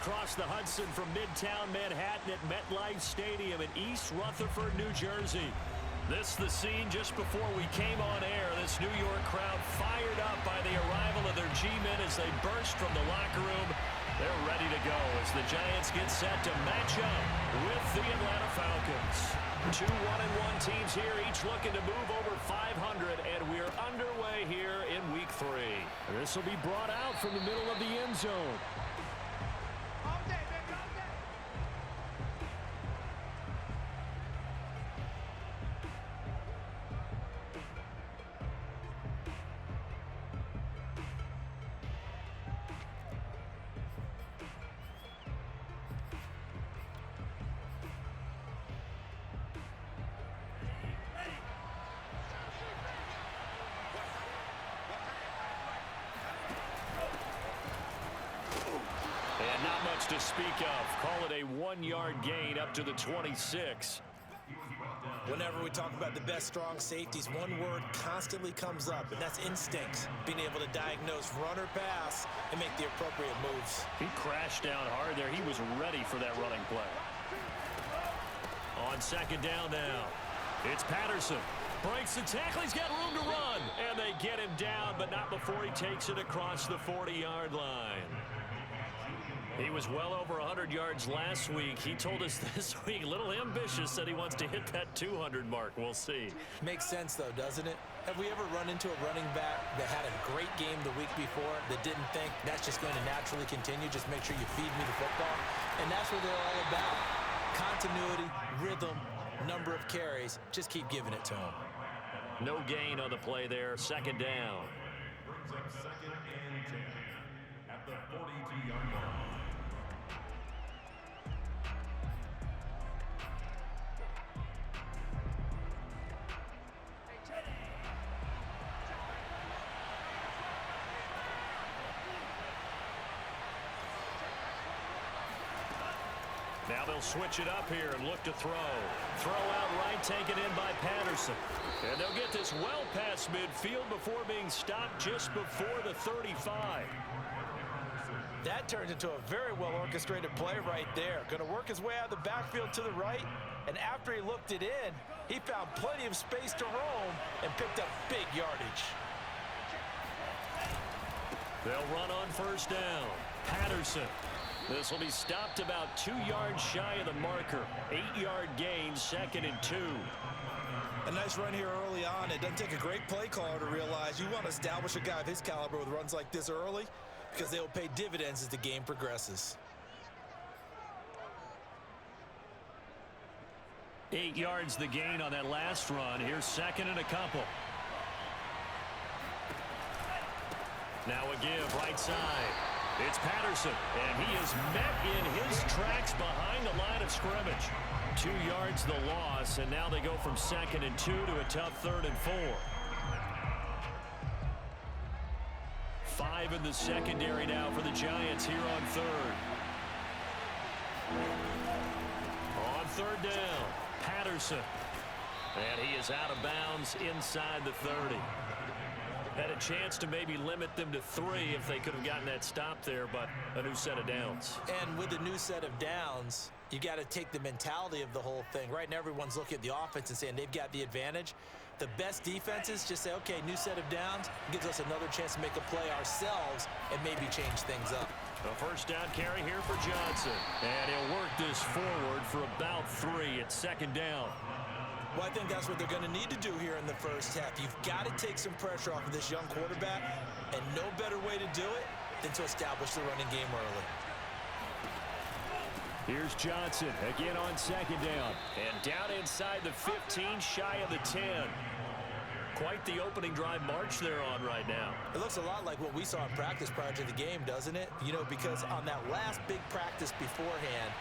across the Hudson from Midtown Manhattan at MetLife Stadium in East Rutherford, New Jersey. This the scene just before we came on air. This New York crowd fired up by the arrival of their G-men as they burst from the locker room. They're ready to go as the Giants get set to match up with the Atlanta Falcons. Two 1-1 teams here, each looking to move over 500, and we're underway here in Week 3. This will be brought out from the middle of the end zone. And not much to speak of. Call it a 1-yard gain up to the 26. Whenever we talk about the best strong safeties, one word constantly comes up, and that's instinct. Being able to diagnose run or pass and make the appropriate moves. He crashed down hard there. He was ready for that running play. On second down now, it's Patterson. Breaks the tackle. He's got room to run. And they get him down, but not before he takes it across the 40-yard line. He was well over 100 yards last week. He told us this week, a little ambitious, said he wants to hit that 200 mark. We'll see. Makes sense, though, doesn't it? Have we ever run into a running back that had a great game the week before that didn't think that's just going to naturally continue? Just make sure you feed me the football. And that's what they're all about. Continuity, rhythm, number of carries. Just keep giving it to them. No gain on the play there. Second down. Brings up 2nd and 10 at the 42-yard line. Now they'll switch it up here and look to throw. Throw out right, taken in by Patterson. And they'll get this well past midfield before being stopped just before the 35. That turned into a very well-orchestrated play right there. Going to work his way out of the backfield to the right, and after he looked it in, he found plenty of space to roam and picked up big yardage. They'll run on first down. Patterson. This will be stopped about 2 yards shy of the marker. 8-yard gain, 2nd and 2. A nice run here early on. It doesn't take a great play caller to realize you want to establish a guy of his caliber with runs like this early because they will pay dividends as the game progresses. 8 yards the gain on that last run. Here's 2nd and a couple. Now a give right side. It's Patterson, and he is met in his tracks behind the line of scrimmage. 2 yards the loss, and now they go from 2nd and 2 to a tough 3rd and 4. 5 in the secondary now for the Giants here on 3rd. On 3rd down, Patterson. And he is out of bounds inside the 30. Had a chance to maybe limit them to 3 if they could have gotten that stop there, but a new set of downs. And with a new set of downs, you got to take the mentality of the whole thing. Right now, everyone's looking at the offense and saying they've got the advantage. The best defenses just say, okay, new set of downs, gives us another chance to make a play ourselves and maybe change things up. A first down carry here for Johnson. And he'll work this forward for about 3 at 2nd down. Well, I think that's what they're going to need to do here in the first half. You've got to take some pressure off of this young quarterback, and no better way to do it than to establish the running game early. Here's Johnson again on 2nd down. And down inside the 15, shy of the 10. Quite the opening drive march they're on right now. It looks a lot like what we saw in practice prior to the game, doesn't it? You know, because on that last big practice beforehand,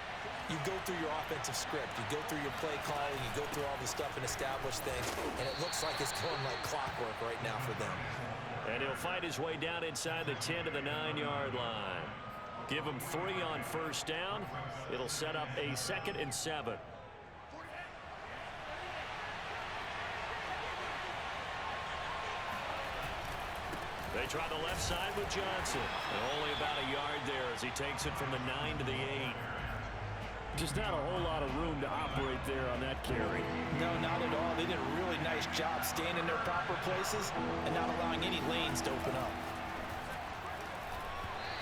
you go through your offensive script, you go through your play calling, you go through all this stuff and establish things, and it looks like it's going like clockwork right now for them. And he'll fight his way down inside the 10 to the 9-yard line. Give him 3 on first down. It'll set up a 2nd and 7. They try the left side with Johnson. And only about a yard there as he takes it from the 9 to the 8. Just not a whole lot of room to operate there on that carry. No, not at all. They did a really nice job staying in their proper places and not allowing any lanes to open up.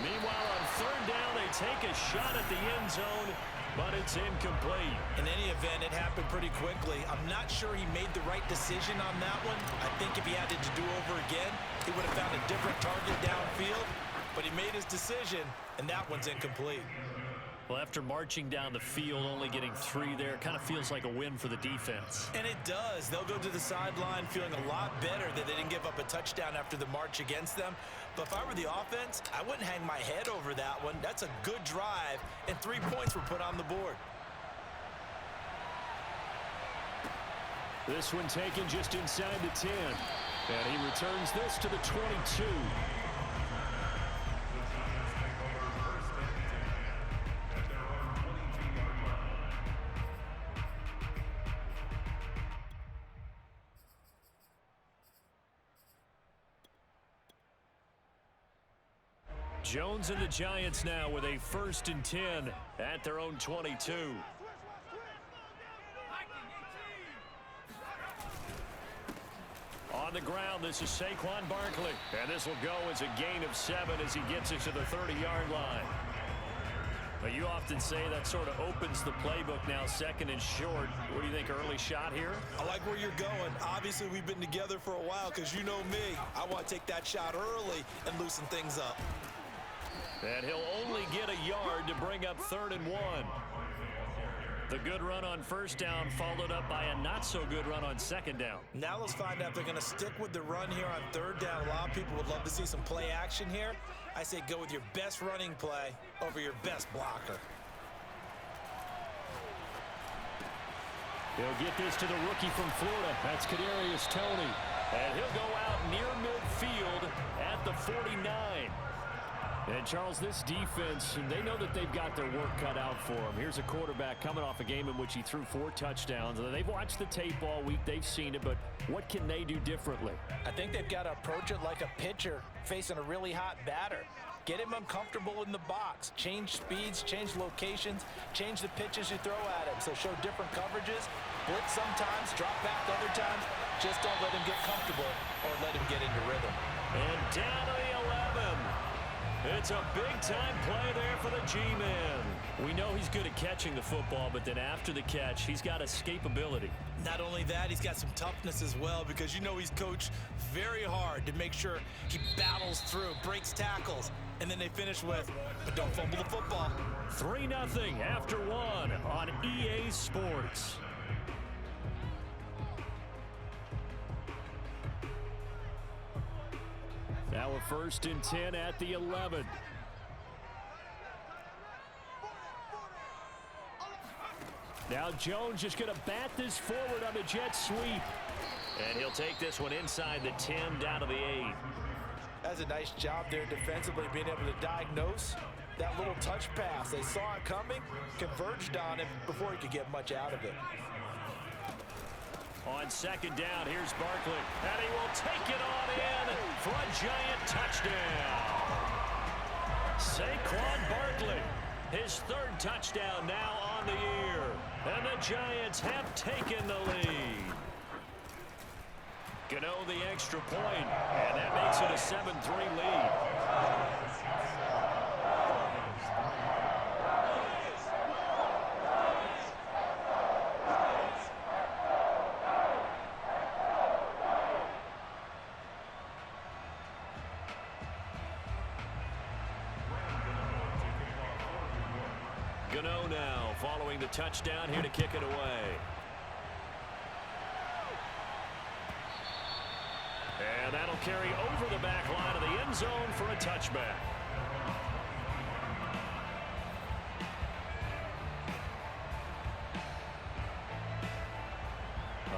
Meanwhile, on third down, they take a shot at the end zone, but it's incomplete. In any event, it happened pretty quickly. I'm not sure he made the right decision on that one. I think if he had it to do over again, he would have found a different target downfield, but he made his decision, and that one's incomplete. Well, after marching down the field, only getting 3 there, kind of feels like a win for the defense. And it does. They'll go to the sideline feeling a lot better that they didn't give up a touchdown after the march against them. But if I were the offense, I wouldn't hang my head over that one. That's a good drive, and 3 points were put on the board. This one taken just inside the 10. And he returns this to the 22. Jones and the Giants now with a 1st and 10 at their own 22. On the ground, this is Saquon Barkley. And this will go as a gain of 7 as he gets it to the 30-yard line. But you often say that sort of opens the playbook now, 2nd and short. What do you think, early shot here? I like where you're going. Obviously, we've been together for a while because you know me. I want to take that shot early and loosen things up. And he'll only get a yard to bring up 3rd and 1. The good run on 1st down followed up by a not-so-good run on 2nd down. Now let's find out if they're going to stick with the run here on 3rd down. A lot of people would love to see some play action here. I say go with your best running play over your best blocker. He'll get this to the rookie from Florida. That's Kadarius Toney. And he'll go out near midfield at the 49. And, Charles, this defense, they know that they've got their work cut out for them. Here's a quarterback coming off a game in which he threw 4 touchdowns. They've watched the tape all week. They've seen it, but what can they do differently? I think they've got to approach it like a pitcher facing a really hot batter. Get him uncomfortable in the box. Change speeds, change locations, change the pitches you throw at him. So show different coverages, blitz sometimes, drop back other times. Just don't let him get comfortable or let him get into rhythm. And down to the 11. It's a big-time play there for the G-Man. We know he's good at catching the football, but then after the catch, he's got escapability. Not only that, he's got some toughness as well because you know he's coached very hard to make sure he battles through, breaks tackles, and then they finish with, but don't fumble the football. 3-0 after 1 on EA Sports. Now a 1st and 10 at the 11. Now Jones just going to bat this forward on the jet sweep. And he'll take this one inside the 10 down to the 8. That's a nice job there defensively, being able to diagnose that little touch pass. They saw it coming, converged on him before he could get much out of it. On 2nd down, here's Barkley. And he will take it on in for a giant touchdown. Saquon Barkley, his 3rd touchdown now on the year. And the Giants have taken the lead. Gano the extra point, and that makes it a 7-3 lead. Gano now following the touchdown here to kick it away. And that'll carry over the back line of the end zone for a touchback.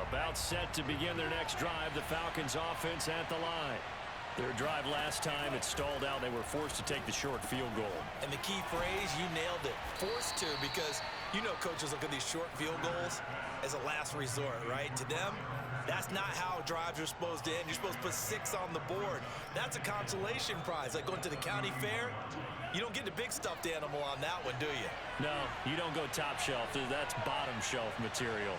About set to begin their next drive, the Falcons offense at the line. Their drive last time, it stalled out. They were forced to take the short field goal. And the key phrase, you nailed it, forced to, because you know coaches look at these short field goals as a last resort, right? To them, that's not how drives are supposed to end. You're supposed to put 6 on the board. That's a consolation prize, like going to the county fair. You don't get the big stuffed animal on that one, do you? No, you don't go top shelf. That's bottom shelf material.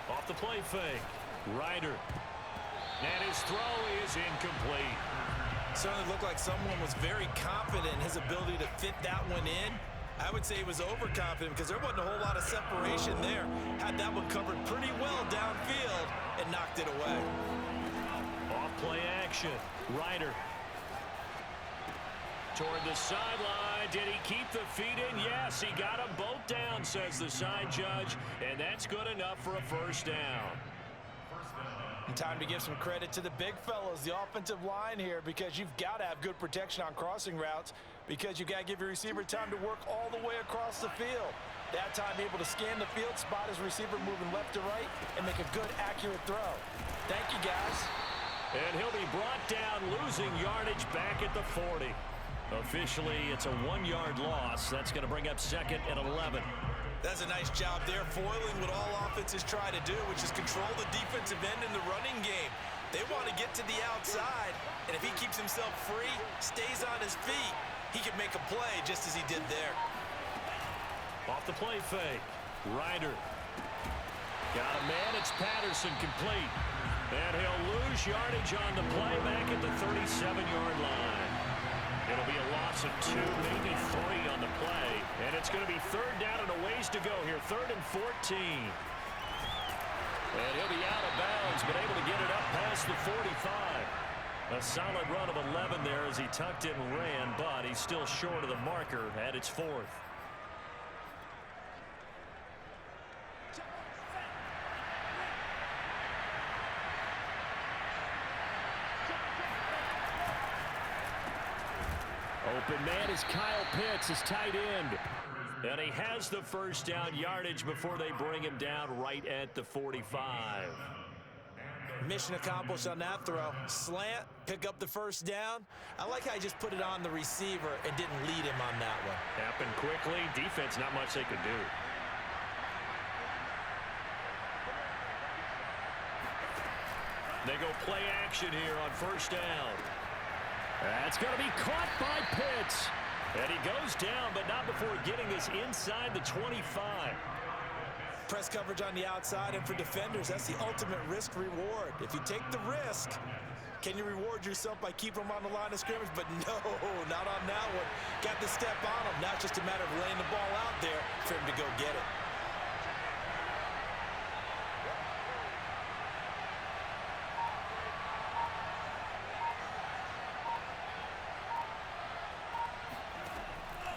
Off the play fake. Ryder. And his throw is incomplete. Certainly looked like someone was very confident in his ability to fit that one in. I would say he was overconfident because there wasn't a whole lot of separation there. Had that one covered pretty well downfield and knocked it away. Off play action. Ryder. Toward the sideline. Did he keep the feet in? Yes, he got them both down, says the side judge. And that's good enough for a first down. And time to give some credit to the big fellas, the offensive line here, because you've got to have good protection on crossing routes because you've got to give your receiver time to work all the way across the field. That time able to scan the field, spot his receiver moving left to right, and make a good, accurate throw. Thank you, guys. And he'll be brought down, losing yardage back at the 40. Officially, it's a 1-yard loss. That's going to bring up 2nd and 11. That's a nice job there, foiling what all offenses try to do, which is control the defensive end in the running game. They want to get to the outside, and if he keeps himself free, stays on his feet, he can make a play just as he did there. Off the play fake. Ryder. Got a man. It's Patterson complete. And he'll lose yardage on the play back at the 37-yard line. It'll be a loss of 2, maybe 3 on the play. And it's going to be 3rd down and a ways to go here. 3rd and 14. And he'll be out of bounds, but able to get it up past the 45. A solid run of 11 there as he tucked it and ran, but he's still short of the marker at its 4th. Open man is Kyle Pitts, his tight end. And he has the first down yardage before they bring him down right at the 45. Mission accomplished on that throw. Slant, pick up the first down. I like how he just put it on the receiver and didn't lead him on that one. Happened quickly. Defense, not much they could do. They go play action here on first down. That's going to be caught by Pitts. And he goes down, but not before getting this inside the 25. Press coverage on the outside, and for defenders, that's the ultimate risk-reward. If you take the risk, can you reward yourself by keeping them on the line of scrimmage? But no, not on that one. Got the step on him. Now it's just a matter of laying the ball out there for him to go get it.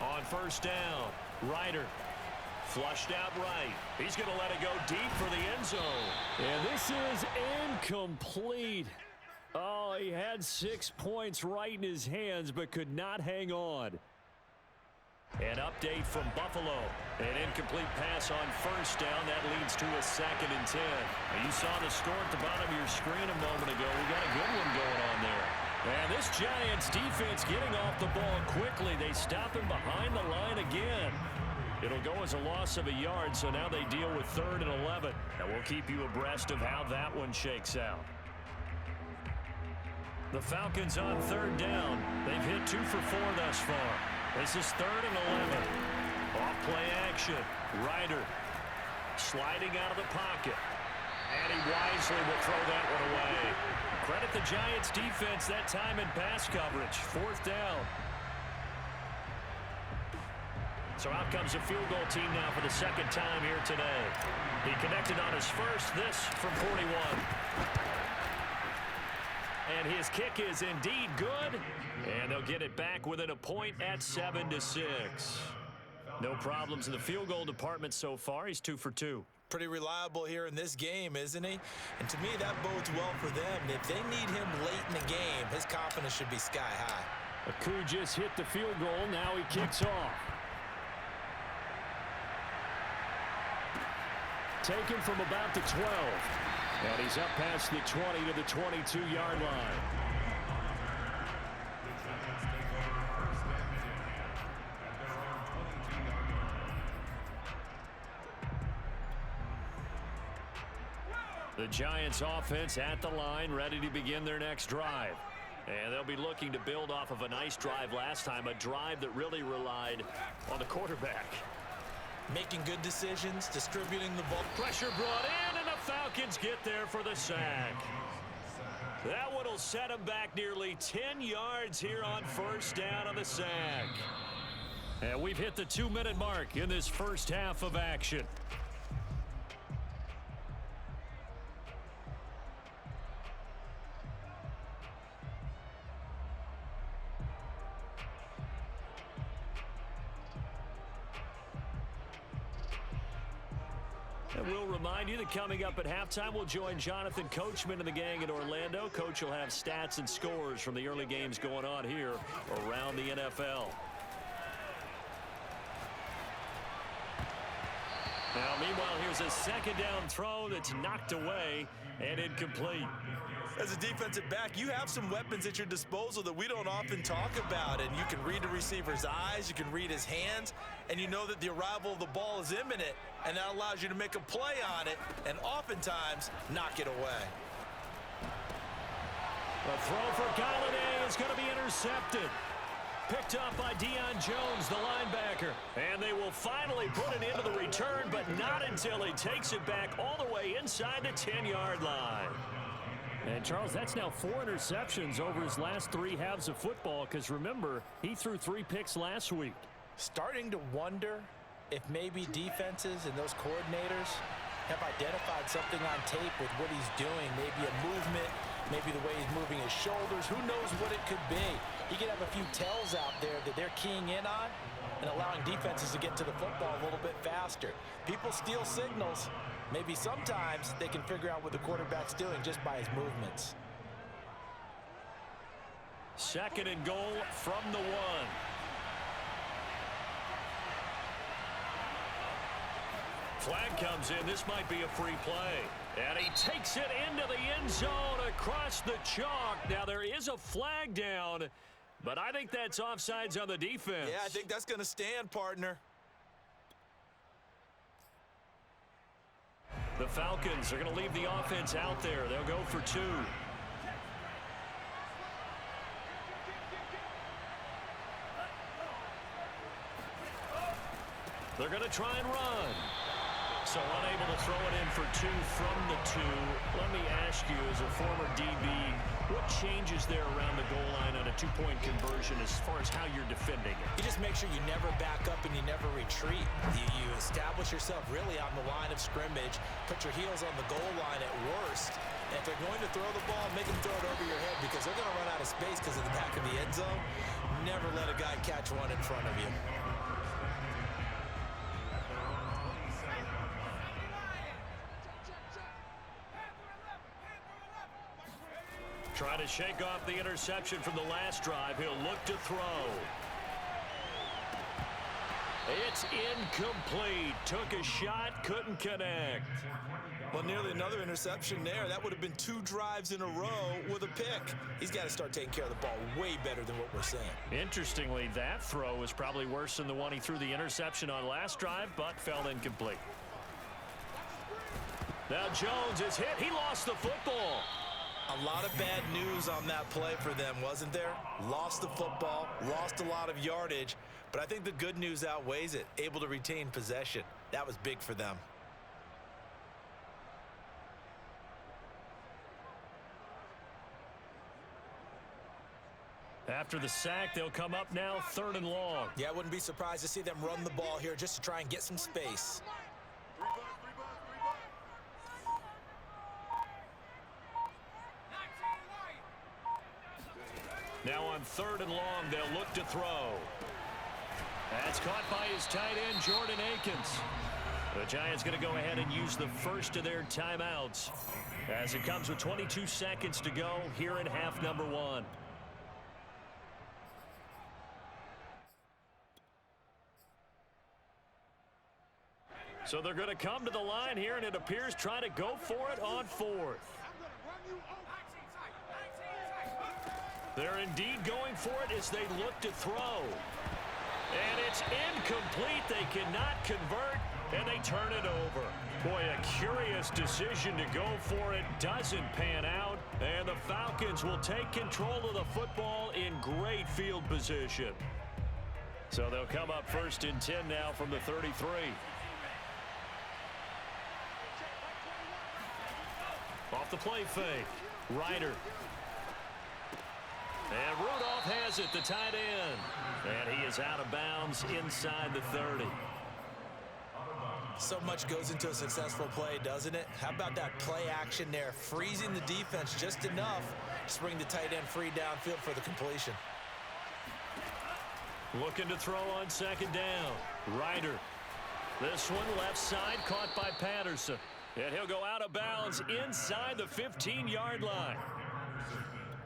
On first down, Ryder flushed out right. He's going to let it go deep for the end zone. And this is incomplete. Oh, he had 6 points right in his hands, but could not hang on. An update from Buffalo. An incomplete pass on first down. That leads to a 2nd and 10. Now, you saw the score at the bottom of your screen a moment ago. We got a good one going on there. And this Giants defense getting off the ball quickly. They stop him behind the line again. It'll go as a loss of a yard, so now they deal with 3rd and 11. And we'll keep you abreast of how that one shakes out. The Falcons on 3rd down. They've hit 2 for 4 thus far. This is 3rd and 11. Off play action. Ryder sliding out of the pocket. And he wisely will throw that one away. Credit the Giants defense that time in pass coverage. 4th down. So out comes a field goal team now for the 2nd time here today. He connected on his first, this from 41. And his kick is indeed good. And they'll get it back within a point at 7-6. No problems in the field goal department so far. He's 2 for 2. Pretty reliable here in this game, isn't he? And to me, that bodes well for them. If they need him late in the game, his confidence should be sky high. Aku just hit the field goal. Now he kicks off. Taken from about the 12. And he's up past the 20 to the 22-yard line. The Giants offense at the line, ready to begin their next drive. And they'll be looking to build off of a nice drive last time, a drive that really relied on the quarterback. Making good decisions, distributing the ball. Pressure brought in, and the Falcons get there for the sack. That one will set them back nearly 10 yards here on first down on the sack. And we've hit the 2-minute mark in this first half of action. And we'll remind you that coming up at halftime, we'll join Jonathan Coachman and the gang in Orlando. Coach will have stats and scores from the early games going on here around the NFL. Now, meanwhile, here's a second down throw that's knocked away and incomplete. As a defensive back, you have some weapons at your disposal that we don't often talk about, and you can read the receiver's eyes, you can read his hands, and you know that the arrival of the ball is imminent, and that allows you to make a play on it and oftentimes knock it away. The throw for Galladay is going to be intercepted. Picked up by Deion Jones, the linebacker. And they will finally put it into the return, but not until he takes it back all the way inside the 10-yard line. And, Charles, that's now 4 interceptions over his last 3 halves of football, because, remember, he threw 3 picks last week. Starting to wonder if maybe defenses and those coordinators have identified something on tape with what he's doing, maybe a movement, maybe the way he's moving his shoulders. Who knows what it could be? He could have a few tells out there that they're keying in on and allowing defenses to get to the football a little bit faster. People steal signals. Maybe sometimes they can figure out what the quarterback's doing just by his movements. Second and goal from the 1. Flag comes in. This might be a free play. And he takes it into the end zone across the chalk. Now, there is a flag down, but I think that's offsides on the defense. Yeah, I think that's going to stand, partner. The Falcons are going to leave the offense out there. They'll go for 2. They're going to try and run. So unable to throw it in for 2 from the 2. Let me ask you, as a former DB, what changes there around the goal line on a 2-point conversion as far as how you're defending it? You just make sure you never back up and you never retreat. You establish yourself really on the line of scrimmage, put your heels on the goal line at worst. And if they're going to throw the ball, make them throw it over your head because they're going to run out of space because of the back of the end zone. Never let a guy catch one in front of you. Trying to shake off the interception from the last drive. He'll look to throw. It's incomplete. Took a shot, couldn't connect. Well, nearly another interception there. That would have been 2 drives in a row with a pick. He's got to start taking care of the ball way better than what we're seeing. Interestingly, that throw was probably worse than the one he threw the interception on last drive, but fell incomplete. Now Jones is hit. He lost the football. A lot of bad news on that play for them, wasn't there? Lost the football, lost a lot of yardage, but I think the good news outweighs it. Able to retain possession. That was big for them. After the sack, they'll come up now 3rd and long. Yeah, I wouldn't be surprised to see them run the ball here just to try and get some space. Now on 3rd and long, they'll look to throw. That's caught by his tight end, Jordan Akins. The Giants going to go ahead and use the first of their timeouts as it comes with 22 seconds to go here in half number 1. So they're going to come to the line here, and it appears trying to go for it on fourth. They're indeed going for it as they look to throw. And it's incomplete. They cannot convert, and they turn it over. Boy, a curious decision to go for it. Doesn't pan out, and the Falcons will take control of the football in great field position. So they'll come up 1st and 10 now from the 33. Off the play fake. Ryder. And Rudolph has it, the tight end. And he is out of bounds inside the 30. So much goes into a successful play, doesn't it? How about that play action there, freezing the defense just enough to bring the tight end free downfield for the completion. Looking to throw on 2nd down. Ryder. This one left side, caught by Patterson. And he'll go out of bounds inside the 15-yard line.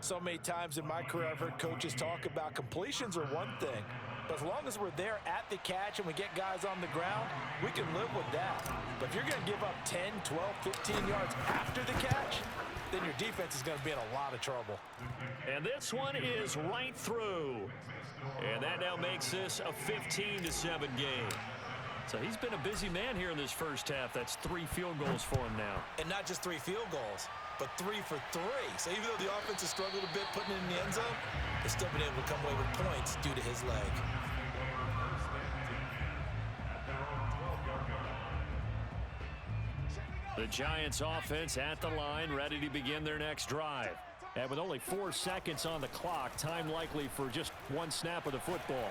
So many times in my career I've heard coaches talk about completions are one thing, but as long as we're there at the catch and we get guys on the ground, we can live with that. But if you're going to give up 10, 12, 15 yards after the catch, then your defense is going to be in a lot of trouble. And this one is right through. And that now makes this a 15-7 game. So he's been a busy man here in this first half. That's 3 field goals for him now. And not just 3 field goals, but 3 for 3. So even though the offense has struggled a bit putting it in the end zone, they've still been able to come away with points due to his leg. The Giants offense at the line, ready to begin their next drive. And with only 4 seconds on the clock, time likely for just 1 snap of the football.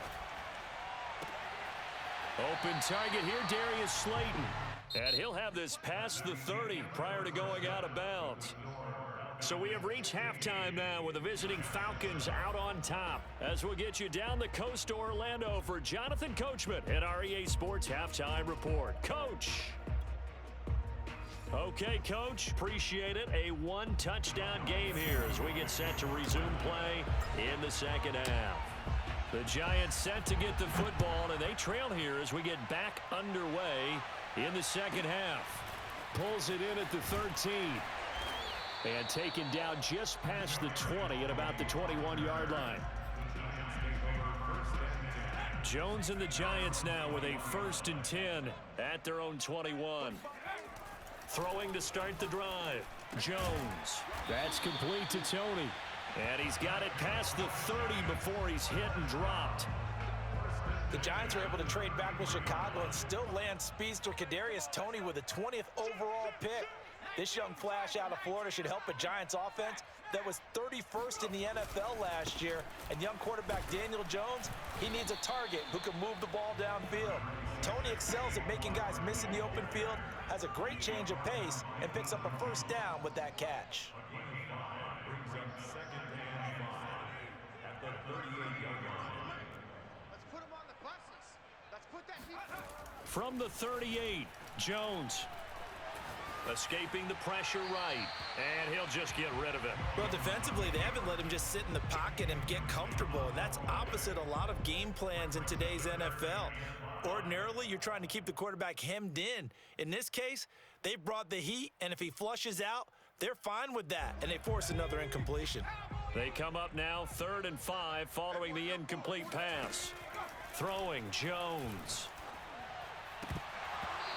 Open target here, Darius Slayton. And he'll have this past the 30 prior to going out of bounds. So we have reached halftime now with the visiting Falcons out on top. As we'll get you down the coast to Orlando for Jonathan Coachman at our EA Sports Halftime Report. Coach. Okay, Coach, appreciate it. A 1-touchdown game here as we get set to resume play in the second half. The Giants set to get the football, and they trail here as we get back underway in the second half. Pulls it in at the 13. And taken down just past the 20 at about the 21-yard line. Jones and the Giants now with a 1st and 10 at their own 21. Throwing to start the drive. Jones. That's complete to Tony. And he's got it past the 30 before he's hit and dropped. The Giants were able to trade back with Chicago and still land speedster Kadarius Toney with a 20th overall pick. This young flash out of Florida should help a Giants offense that was 31st in the NFL last year. And young quarterback Daniel Jones, he needs a target who can move the ball downfield. Toney excels at making guys miss in the open field, has a great change of pace, and picks up a 1st down with that catch. From the 38, Jones. Escaping the pressure right, and he'll just get rid of it. Well, defensively, they haven't let him just sit in the pocket and get comfortable, and that's opposite a lot of game plans in today's NFL. Ordinarily, you're trying to keep the quarterback hemmed in. In this case, they brought the heat, and if he flushes out, they're fine with that, and they force another incompletion. They come up now 3rd and 5 following the incomplete pass. Throwing Jones.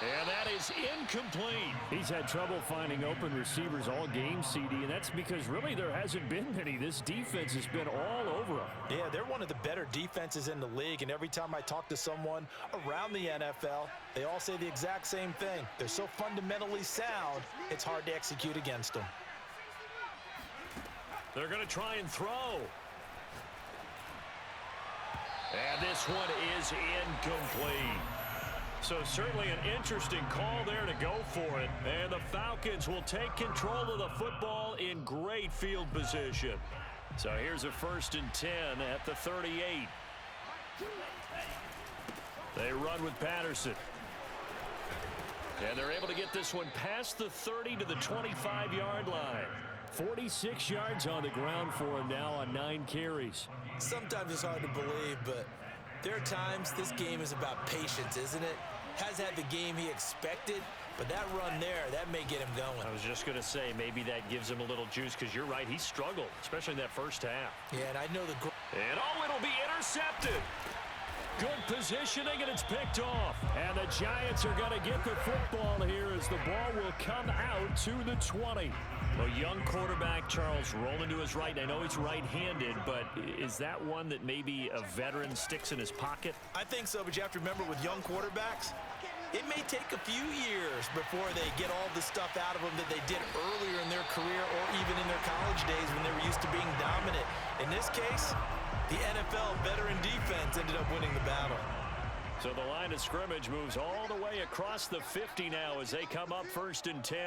And that is incomplete. He's had trouble finding open receivers all game, CD, and that's because really there hasn't been many. This defense has been all over them. Yeah, they're one of the better defenses in the league, and every time I talk to someone around the NFL, they all say the exact same thing. They're so fundamentally sound, it's hard to execute against them. They're going to try and throw. And this one is incomplete. So certainly an interesting call there to go for it. And the Falcons will take control of the football in great field position. So here's a 1st and 10 at the 38. They run with Patterson. And they're able to get this one past the 30 to the 25-yard line. 46 yards on the ground for him now on 9 carries. Sometimes it's hard to believe, but there are times this game is about patience, isn't it? has had the game he expected, but that run there, that may get him going. I was just going to say, maybe that gives him a little juice, because you're right, he struggled, especially in that first half. Yeah, and I know the... And it'll be intercepted. Good positioning, and it's picked off. And the Giants are going to get the football here as the ball will come out to the 20. A young quarterback, Charles, rolling to his right. I know he's right-handed, but is that one that maybe a veteran sticks in his pocket? I think so, but you have to remember with young quarterbacks, it may take a few years before they get all the stuff out of them that they did earlier in their career or even in their college days when they were used to being dominant. In this case, the NFL veteran defense ended up winning the battle. So the line of scrimmage moves all the way across the 50 now as they come up 1st and 10.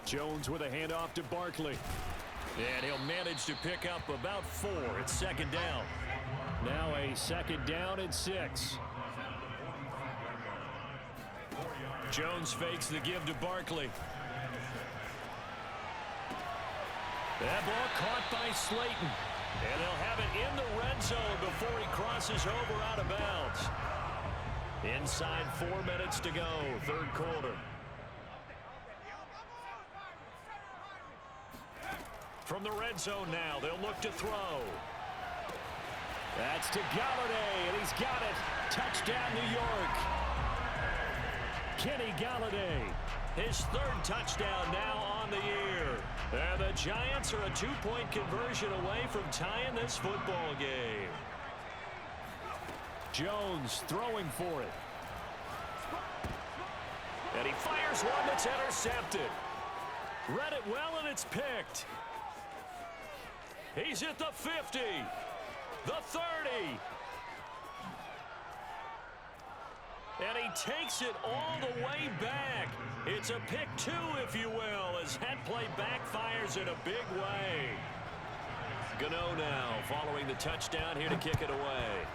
Jones with a handoff to Barkley. And he'll manage to pick up about 4. It's 2nd down. Now a 2nd down and 6. Jones fakes the give to Barkley. That ball caught by Slayton. And they'll have it in the red zone before he crosses over out of bounds. Inside 4 minutes to go, 3rd quarter. From the red zone now, they'll look to throw. That's to Galladay, and he's got it. Touchdown, New York. Kenny Galladay, his 3rd touchdown now on the year. And the Giants are a 2-point conversion away from tying this football game. Jones throwing for it. And he fires one that's intercepted. Read it well, and it's picked. He's at the 50, the 30. And he takes it all the way back. It's a pick 2, if you will, as that play backfires in a big way. Gano now following the touchdown here to kick it away.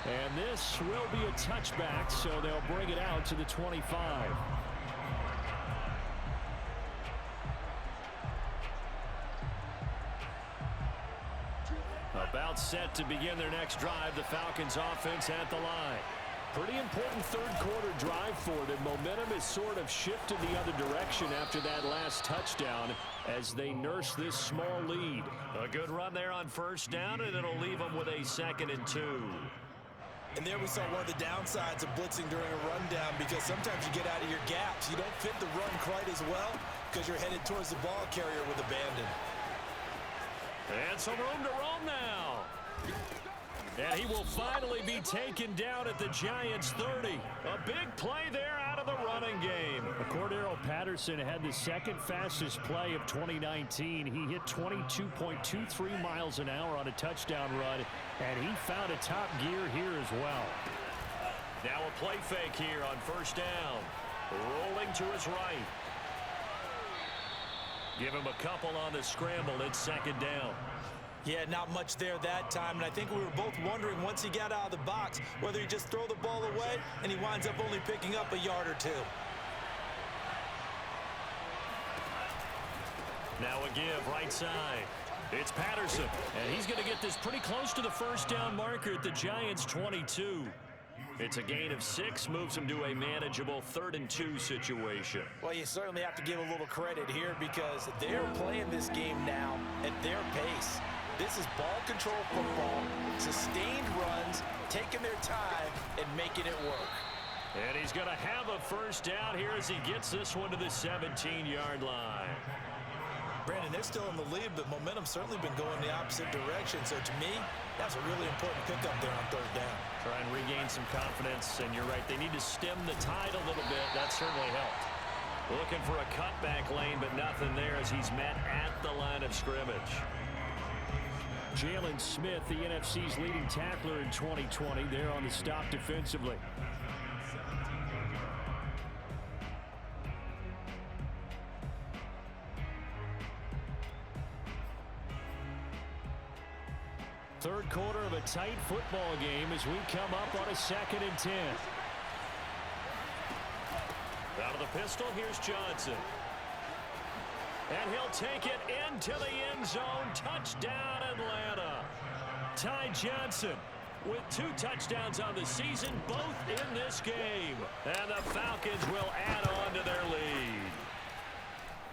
And this will be a touchback, so they'll bring it out to the 25. About set to begin their next drive, the Falcons offense at the line. Pretty important 3rd quarter drive for them. Momentum has sort of shifted the other direction after that last touchdown as they nurse this small lead. A good run there on 1st down, and it'll leave them with a 2nd and 2. And there we saw one of the downsides of blitzing during a rundown, because sometimes you get out of your gaps. You don't fit the run quite as well because you're headed towards the ball carrier with abandon. And some room to roam now. And he will finally be taken down at the Giants' 30. A big play there out of the running game. Cordero Patterson had the 2nd fastest play of 2019. He hit 22.23 miles an hour on a touchdown run, and he found a top gear here as well. Now a play fake here on 1st down. Rolling to his right. Give him a couple on the scramble. It's 2nd down. Yeah, not much there that time, and I think we were both wondering once he got out of the box whether he just throw the ball away and he winds up only picking up a yard or 2. Now a give right side. It's Patterson, and he's going to get this pretty close to the 1st down marker at the Giants' 22. It's a gain of 6, moves him to a manageable 3rd and 2 situation. Well, you certainly have to give a little credit here because they're playing this game now at their pace. This is ball control football, sustained runs, taking their time and making it work. And he's going to have a 1st down here as he gets this one to the 17-yard line. Brandon, they're still in the lead, but momentum's certainly been going the opposite direction. So to me, that's a really important pickup there on 3rd down. Try and regain some confidence, and you're right. They need to stem the tide a little bit. That certainly helped. Looking for a cutback lane, but nothing there as he's met at the line of scrimmage. Jalen Smith, the NFC's leading tackler in 2020, there on the stop defensively. Third quarter of a tight football game as we come up on a 2nd and 10. Out of the pistol, here's Johnson. And he'll take it into the end zone. Touchdown, Atlanta. Ty Johnson with 2 touchdowns on the season, both in this game. And the Falcons will add on to their lead.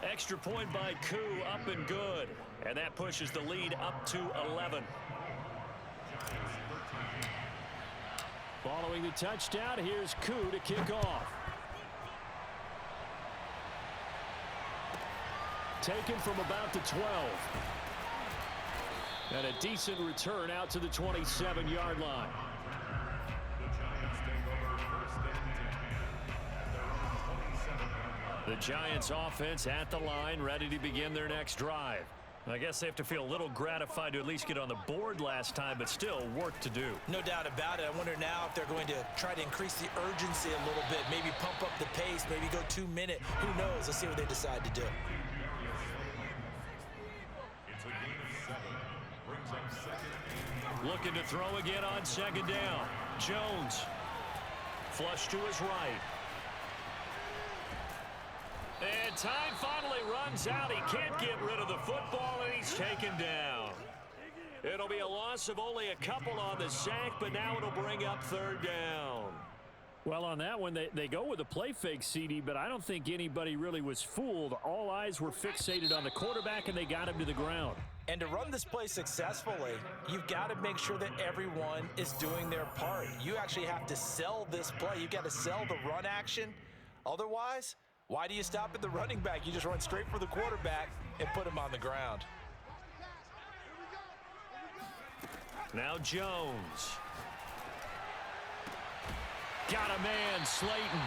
Extra point by Koo, up and good. And that pushes the lead up to 11. Following the touchdown, here's Koo to kick off. Taken from about the 12. And a decent return out to the 27-yard line. The Giants offense at the line, ready to begin their next drive. I guess they have to feel a little gratified to at least get on the board last time, but still work to do. No doubt about it. I wonder now if they're going to try to increase the urgency a little bit, maybe pump up the pace, maybe go 2-minute. Who knows? Let's see what they decide to do. Looking to throw again on second down. Jones. Flush to his right. And time finally runs out. He can't get rid of the football, and he's taken down. It'll be a loss of only a couple on the sack, but now it'll bring up third down. Well, on that one, they go with a play fake, CD, but I don't think anybody really was fooled. All eyes were fixated on the quarterback, and they got him to the ground. And to run this play successfully, you've got to make sure that everyone is doing their part. You actually have to sell this play. You've got to sell the run action. Otherwise, why do you stop at the running back? You just run straight for the quarterback and put him on the ground. Now Jones. Got a man, Slayton.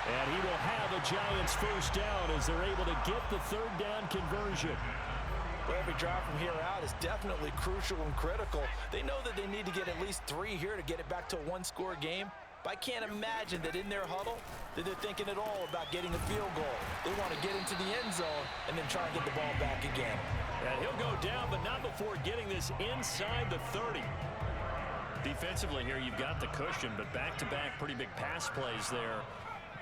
And he will have a Giants first down as they're able to get the third down conversion. Well, every drive from here out is definitely crucial and critical. They know that they need to get at least 3 here to get it back to a one-score game. But I can't imagine that in their huddle that they're thinking at all about getting a field goal. They want to get into the end zone and then try and get the ball back again. And he'll go down, but not before getting this inside the 30. Defensively here, you've got the cushion, but back-to-back pretty big pass plays there.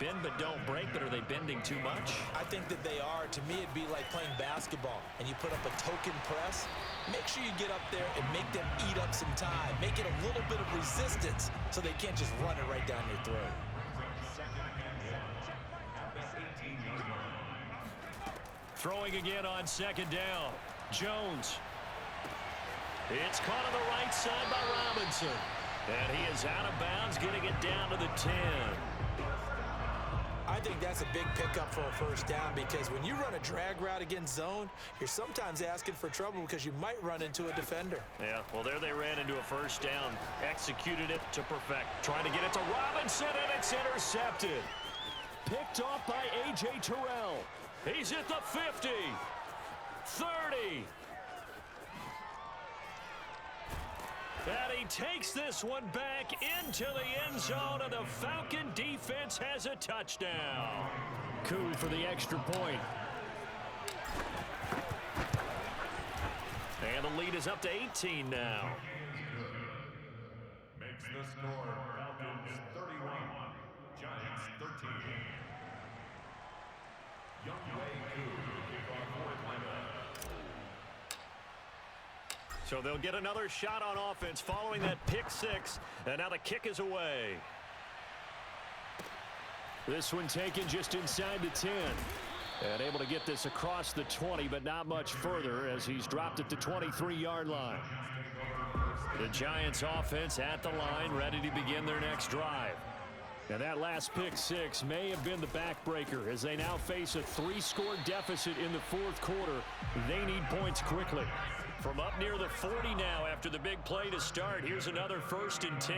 Bend but don't break, but are they bending too much? I think that they are. To me, it'd be like playing basketball, and you put up a token press. Make sure you get up there and make them eat up some time. Make it a little bit of resistance so they can't just run it right down your throat. Throwing again on second down. Jones. It's caught on the right side by Robinson. And he is out of bounds, getting it down to the 10. I think that's a big pickup for a first down because when you run a drag route against zone, you're sometimes asking for trouble because you might run into a defender. Yeah, well, there they ran into a first down. Executed it to perfect. Trying to get it to Robinson, and it's intercepted. Picked off by A.J. Terrell. He's at the 50. 30. And he takes this one back into the end zone, and the Falcon defense has a touchdown. Koo for the extra point. And the lead is up to 18 now. Makes the score Falcons 31, Giants 13. Younghoe Koo kickoff for Atlanta. So they'll get another shot on offense following that pick six, and now the kick is away. This one taken just inside the 10. And able to get this across the 20, but not much further as he's dropped at the 23-yard line. The Giants offense at the line, ready to begin their next drive. And that last pick six may have been the backbreaker as they now face a 3-score deficit in the fourth quarter. They need points quickly. From up near the 40 now after the big play to start, here's another 1st and 10.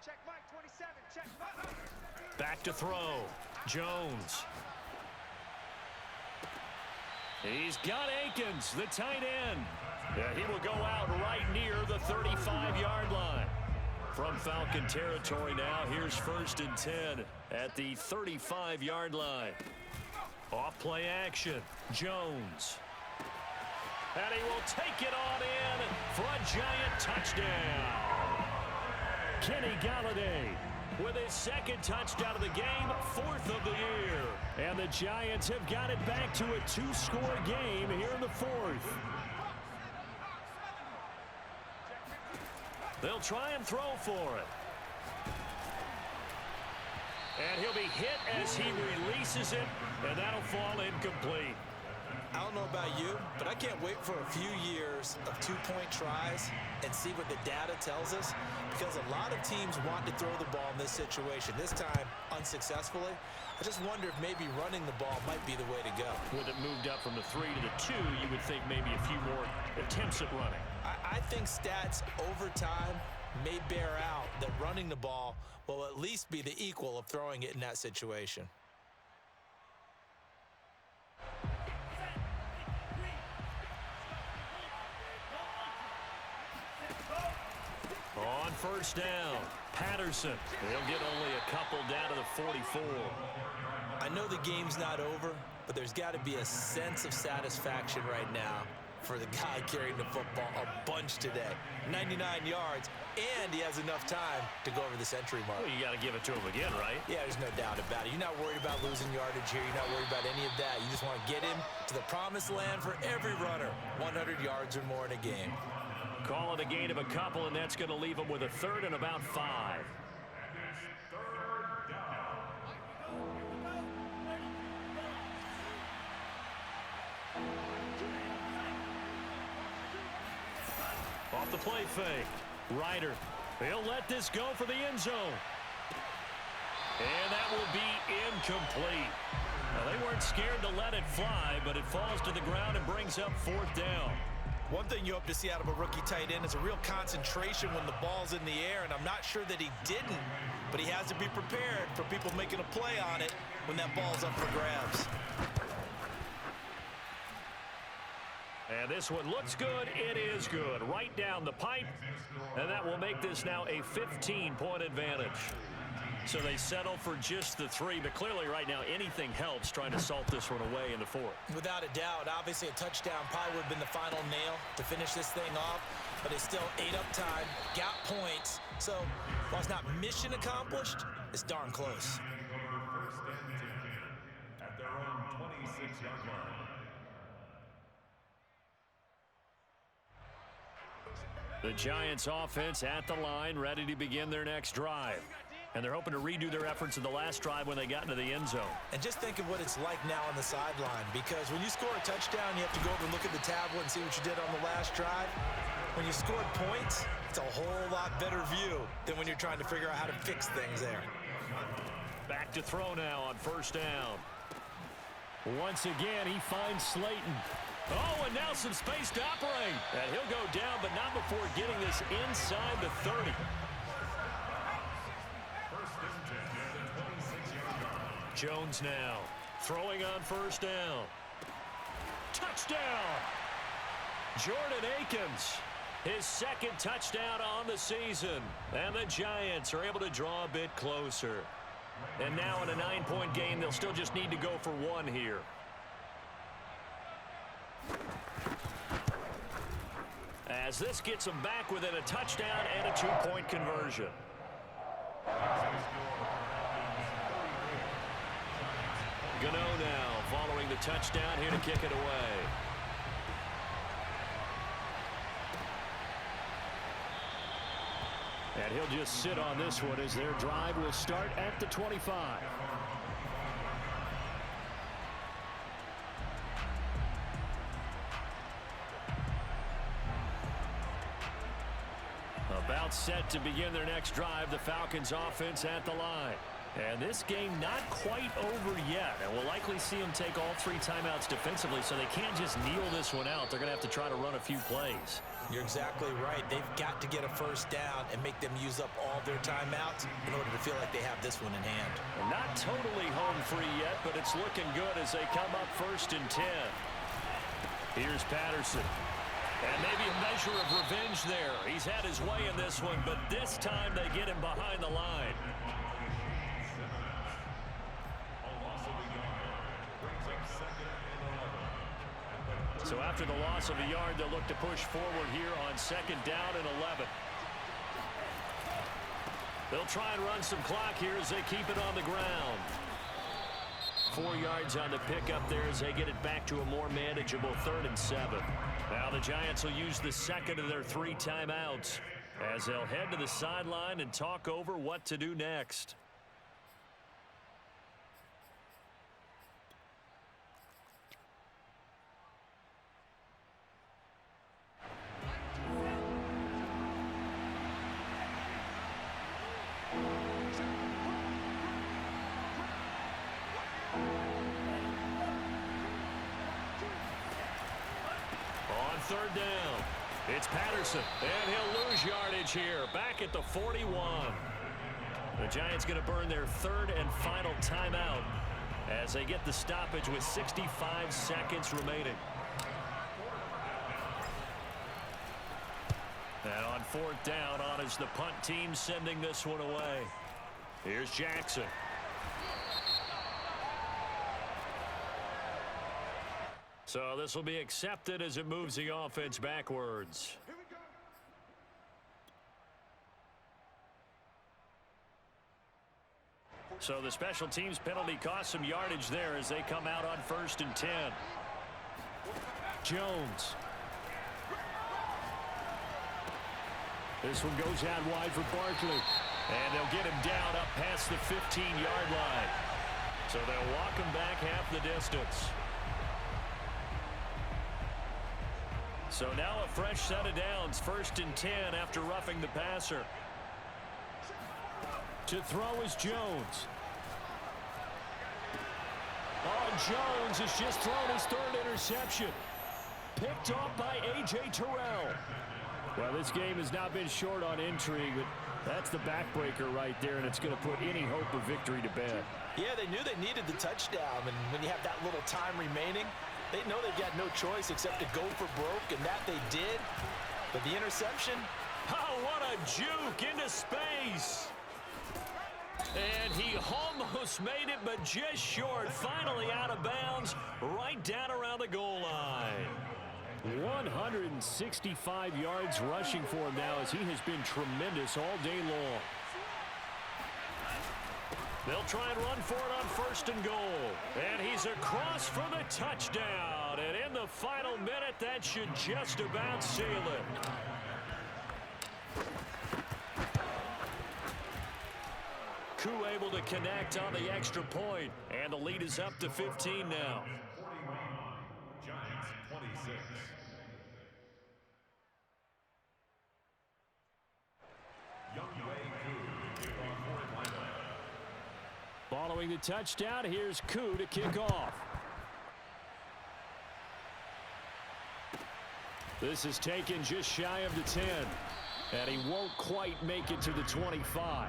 Check Mike 27, check Mike. Back to throw. Jones. He's got Akins, the tight end. Yeah, he will go out right near the 35-yard line. From Falcon territory now, here's 1st and 10 at the 35-yard line. Off play action. Jones. And he will take it on in for a Giant touchdown. Kenny Golladay with his 2nd touchdown of the game, 4th of the year. And the the Giants have got it back to a 2-score game here in the fourth. They'll try and throw for it. And he'll be hit as he releases it, and that'll fall incomplete. I don't know about you, but I can't wait for a few years of two-point tries and see what the data tells us, because a lot of teams want to throw the ball in this situation. This time, unsuccessfully. I just wonder if maybe running the ball might be the way to go. With it moved up from the 3 to the 2, you would think maybe a few more attempts at running. I think stats over time may bear out that running the ball will at least be the equal of throwing it in that situation. On first down, Patterson. He'll get only a couple down to the 44. I know the game's not over, but there's got to be a sense of satisfaction right now for the guy carrying the football a bunch today. 99 yards, and he has enough time to go over the century mark. Well, you got to give it to him again, right? Yeah, there's no doubt about it. You're not worried about losing yardage here. You're not worried about any of that. You just want to get him to the promised land for every runner. 100 yards or more in a game. Call it a gain of a couple, and that's going to leave him with a third and about 5. Off the play fake. Ryder. He'll let this go for the end zone. And that will be incomplete. Now, they weren't scared to let it fly, but it falls to the ground and brings up 4th down. One thing you hope to see out of a rookie tight end is a real concentration when the ball's in the air, and I'm not sure that he didn't, but he has to be prepared for people making a play on it when that ball's up for grabs. And this one looks good. It is good. Right down the pipe, and that will make this now a 15-point advantage. So they settle for just the 3, but clearly right now anything helps trying to salt this one away in the 4th. Without a doubt, obviously a touchdown probably would have been the final nail to finish this thing off, but it's still 8 up time, got points. So while it's not mission accomplished, it's darn close. At their own 26-yard line. The Giants offense at the line, ready to begin their next drive. And they're hoping to redo their efforts in the last drive when they got into the end zone. And just think of what it's like now on the sideline, because when you score a touchdown, you have to go over and look at the tablet and see what you did on the last drive. When you scored points, it's a whole lot better view than when you're trying to figure out how to fix things there. Back to throw now on first down. Once again, he finds Slayton. Oh, and now some space to operate. And he'll go down, but not before getting this inside the 30. Jones now throwing on first down. Touchdown! Jordan Akins, his 2nd touchdown on the season. And the Giants are able to draw a bit closer. And now in a 9-point game, they'll still just need to go for 1 here. As this gets them back within a touchdown and a 2-point conversion. Gano now following the touchdown here to kick it away. And he'll just sit on this one as their drive will start at the 25. About set to begin their next drive, the Falcons offense at the line. And this game not quite over yet. And we'll likely see them take all 3 timeouts defensively, so they can't just kneel this one out. They're going to have to try to run a few plays. You're exactly right. They've got to get a first down and make them use up all their timeouts in order to feel like they have this one in hand. And not totally home free yet, but it's looking good as they come up 1st and 10. Here's Patterson. And maybe a measure of revenge there. He's had his way in this one, but this time they get him behind the line. So after the loss of a yard, they'll look to push forward here on 2nd down and 11. They'll try and run some clock here as they keep it on the ground. 4 yards on the pickup there as they get it back to a more manageable 3rd and 7. Now the Giants will use the second of their 3 timeouts as they'll head to the sideline and talk over what to do next. On 3rd down, it's Patterson, and he'll lose yardage here, back at the 41. The Giants going to burn their 3rd and final timeout as they get the stoppage with 65 seconds remaining. And on 4th down, on is the punt team sending this one away. Here's Jackson. So this will be accepted as it moves the offense backwards. So the special teams penalty cost some yardage there as they come out on 1st and 10. Jones. This one goes out wide for Barkley. And they'll get him down up past the 15-yard line. So they'll walk him back half the distance. So now a fresh set of downs, 1st and 10 after roughing the passer. To throw is Jones. Oh, Jones has just thrown his 3rd interception. Picked off by A.J. Terrell. Well, this game has not been short on intrigue, but that's the backbreaker right there, and it's going to put any hope of victory to bed. Yeah, they knew they needed the touchdown, and when you have that little time remaining, they know they've got no choice except to go for broke, and that they did. But the interception. Oh, what a juke into space. And he almost made it, but just short. Finally out of bounds, right down around the goal line. 165 yards rushing for him now as he has been tremendous all day long. They'll try and run for it on 1st and goal. And he's across for the touchdown. And in the final minute, that should just about seal it. Koo able to connect on the extra point. And the lead is up to 15 now. 41, Giants 26. Following the touchdown, here's Koo to kick off. This is taken just shy of the 10. And he won't quite make it to the 25.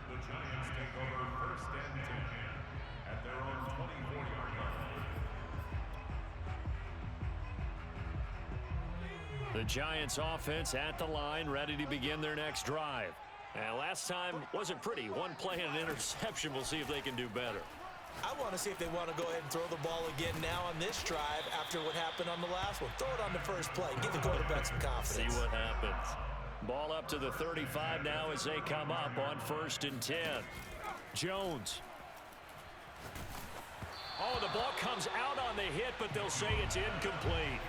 The Giants take over 1st and 10 at their own 24-yard line. The Giants offense at the line, ready to begin their next drive. And last time wasn't pretty. One play and an interception. We'll see if they can do better. I want to see if they want to go ahead and throw the ball again now on this drive after what happened on the last one. Throw it on the first play. Give the quarterback some confidence. See what happens. Ball up to the 35 now as they come up on 1st and 10. Jones. Oh, the ball comes out on the hit, but they'll say it's incomplete.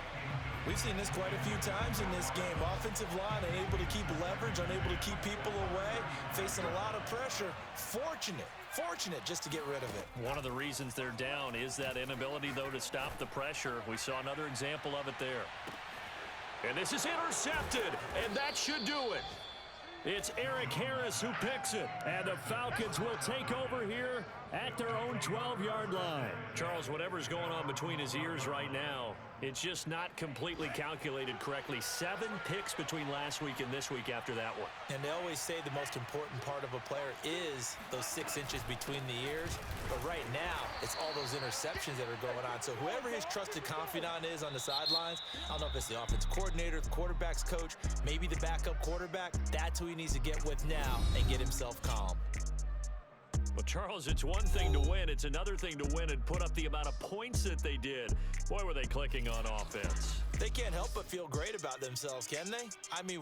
We've seen this quite a few times in this game. Offensive line unable to keep leverage, unable to keep people away, facing a lot of pressure. Fortunate just to get rid of it. One of the reasons they're down is that inability, though, to stop the pressure. We saw another example of it there. And this is intercepted, and that should do it. It's Eric Harris who picks it, and the Falcons will take over here at their own 12-yard line. Charles, whatever's going on between his ears right now, it's just not completely calculated correctly. 7 picks between last week and this week after that one. And they always say the most important part of a player is those 6 inches between the ears. But right now, it's all those interceptions that are going on. So whoever his trusted confidant is on the sidelines, I don't know if it's the offense coordinator, the quarterback's coach, maybe the backup quarterback, that's who he needs to get with now and get himself calm. Well, Charles, it's one thing to win. It's another thing to win and put up the amount of points that they did. Boy, were they clicking on offense. They can't help but feel great about themselves, can they? I mean,